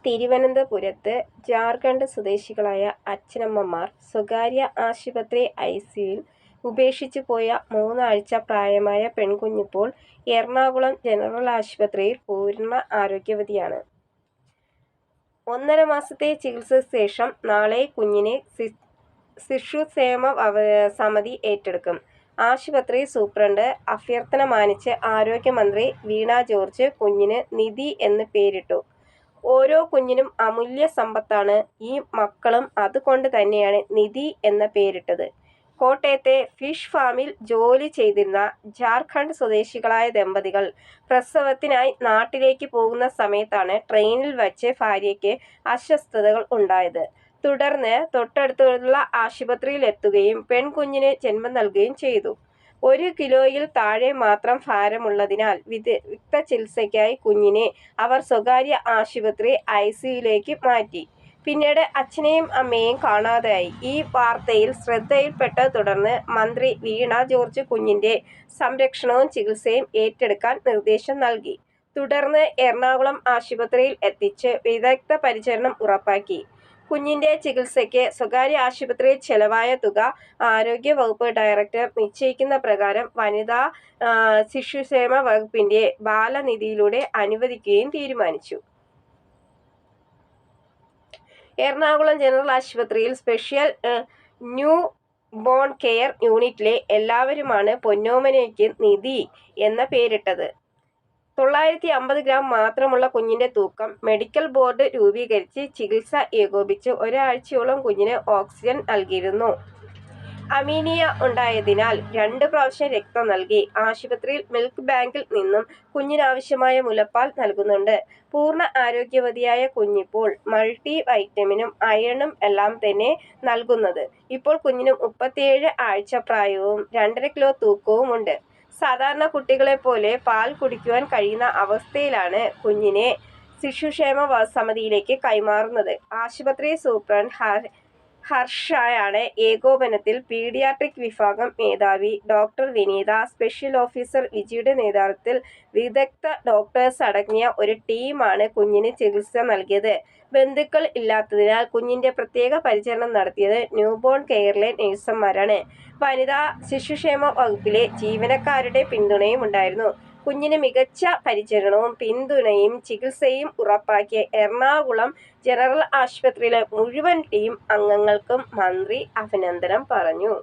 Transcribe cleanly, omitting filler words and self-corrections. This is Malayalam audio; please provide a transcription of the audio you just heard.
തിരുവനന്തപുരത്ത് ജാർഖണ്ഡ് സ്വദേശികളായ അച്ഛനമ്മമാർ സ്വകാര്യ ആശുപത്രി ഐസിയുവിൽ ഉപേക്ഷിച്ചു പോയ 3 ആഴ്ച പ്രായമായ പെൺകുഞ്ഞിപ്പോൾ എറണാകുളം ജനറൽ ആശുപത്രിയിൽ പൂർണ്ണ ആരോഗ്യവതിയാണ്. 1.5 മാസത്തെ ചികിത്സയ്ക്ക് ശേഷം നാളെ കുഞ്ഞിനെ ശിശുക്ഷേമ സമിതി ഏറ്റെടുക്കും. ആശുപത്രി സൂപ്രണ്ട് അഭ്യർത്ഥന മാനിച്ച് ആരോഗ്യമന്ത്രി വീണ ജോർജ് കുഞ്ഞിന് നിധി എന്ന് പേരിട്ടു. ഓരോ കുഞ്ഞിനും അമൂല്യ സമ്പത്താണ്. ഈ മക്കളും അതുകൊണ്ട് തന്നെയാണ് നിധി എന്ന പേരിട്ടത്. കോട്ടയത്തെ ഫിഷ് ഫാമിൽ ജോലി ചെയ്തിരുന്ന ജാർഖണ്ഡ് സ്വദേശികളായ ദമ്പതികൾ പ്രസവത്തിനായി നാട്ടിലേക്ക് പോകുന്ന സമയത്താണ് ട്രെയിനിൽ വച്ച് ഭാര്യയ്ക്ക് അസ്വസ്ഥതകൾ ഉണ്ടായത്. തുടർന്ന് തൊട്ടടുത്തുള്ള ആശുപത്രിയിൽ എത്തുകയും പെൺകുഞ്ഞിന് ജന്മം നൽകുകയും ചെയ്തു. 1 കിലോയിൽ താഴെ മാത്രം ഭാരമുള്ളതിനാൽ വിദഗ്ധ ചികിത്സയ്ക്കായി കുഞ്ഞിനെ അവർ സ്വകാര്യ ആശുപത്രി ഐസിയുവിലേക്ക് മാറ്റി. പിന്നീട് അച്ഛനെയും അമ്മയെയും കാണാതായി. ഈ വാർത്തയിൽ ശ്രദ്ധയിൽപ്പെട്ടത് തുടർന്ന് മന്ത്രി വീണ ജോർജ് കുഞ്ഞിന്റെ സംരക്ഷണവും ചികിത്സയും ഏറ്റെടുക്കാൻ നിർദ്ദേശം നൽകി. തുടർന്ന് എറണാകുളം ആശുപത്രിയിൽ എത്തിച്ച് വിദഗ്ധ പരിചരണം ഉറപ്പാക്കി. കുഞ്ഞിന്റെ ചികിത്സയ്ക്ക് സ്വകാര്യ ആശുപത്രിയിൽ ചെലവായ തുക ആരോഗ്യ വകുപ്പ് ഡയറക്ടർ നിശ്ചയിക്കുന്ന പ്രകാരം വനിതാ ശിശുക്ഷേമ വകുപ്പിന്റെ ബാലനിധിയിലൂടെ അനുവദിക്കുകയും തീരുമാനിച്ചു. എറണാകുളം ജനറൽ ആശുപത്രിയിൽ സ്പെഷ്യൽ ന്യൂ ബോൺ കെയർ യൂണിറ്റിലെ എല്ലാവരുമാണ് പൊന്നോമനയ്ക്ക് നിധി എന്ന പേരിട്ടത്. 950 ഗ്രാം മാത്രമുള്ള കുഞ്ഞിന്റെ തൂക്കം മെഡിക്കൽ ബോർഡ് രൂപീകരിച്ച് ചികിത്സ ഏകോപിപ്പിച്ച് ഒരാഴ്ചയോളം കുഞ്ഞിന് ഓക്സിജൻ നൽകിയിരുന്നു. അമീനിയ ഉണ്ടായതിനാൽ 2 പ്രാവശ്യം രക്തം നൽകി. ആശുപത്രിയിൽ മിൽക്ക് ബാങ്കിൽ നിന്നും കുഞ്ഞിനാവശ്യമായ മുലപ്പാൽ നൽകുന്നുണ്ട്. പൂർണ്ണ ആരോഗ്യവതിയായ കുഞ്ഞിപ്പോൾ മൾട്ടി വൈറ്റമിനും അയണും എല്ലാം തന്നെ നൽകുന്നത്. ഇപ്പോൾ കുഞ്ഞിന് 37 ആഴ്ച പ്രായവും 2.5 കിലോ തൂക്കവും ഉണ്ട്. സാധാരണ കുട്ടികളെ പോലെ പാൽ കുടിക്കുവാൻ കഴിയുന്ന അവസ്ഥയിലാണ് കുഞ്ഞിനെ ശിശുക്ഷേമ സമിതിയിലേക്ക് കൈമാറുന്നത്. ആശുപത്രി സൂപ്രണ്ട് ഹർഷയാണ് ഏകോപനത്തിൽ പീഡിയാട്രിക് വിഭാഗം മേധാവി ഡോക്ടർ വിനീത, സ്പെഷ്യൽ ഓഫീസർ വിജിയുടെ നേതൃത്വത്തിൽ വിദഗ്ധ ഡോക്ടേഴ്സ് അടങ്ങിയ ഒരു ടീമാണ് കുഞ്ഞിന് ചികിത്സ നൽകിയത്. ബന്ധുക്കൾ ഇല്ലാത്തതിനാൽ കുഞ്ഞിന്റെ പ്രത്യേക പരിചരണം നടത്തിയത് ന്യൂബോൺ കെയറിലെ നഴ്സുമാരാണ്. വനിതാ ശിശുക്ഷേമ വകുപ്പിലെ ജീവനക്കാരുടെ പിന്തുണയും ഉണ്ടായിരുന്നു. കുഞ്ഞിന് മികച്ച പരിചരണവും പിന്തുണയും ചികിത്സയും ഉറപ്പാക്കിയ എറണാകുളം ജനറൽ ആശുപത്രിയിലെ മുഴുവൻ ടീം അംഗങ്ങൾക്കും മന്ത്രി അഭിനന്ദനം പറഞ്ഞു.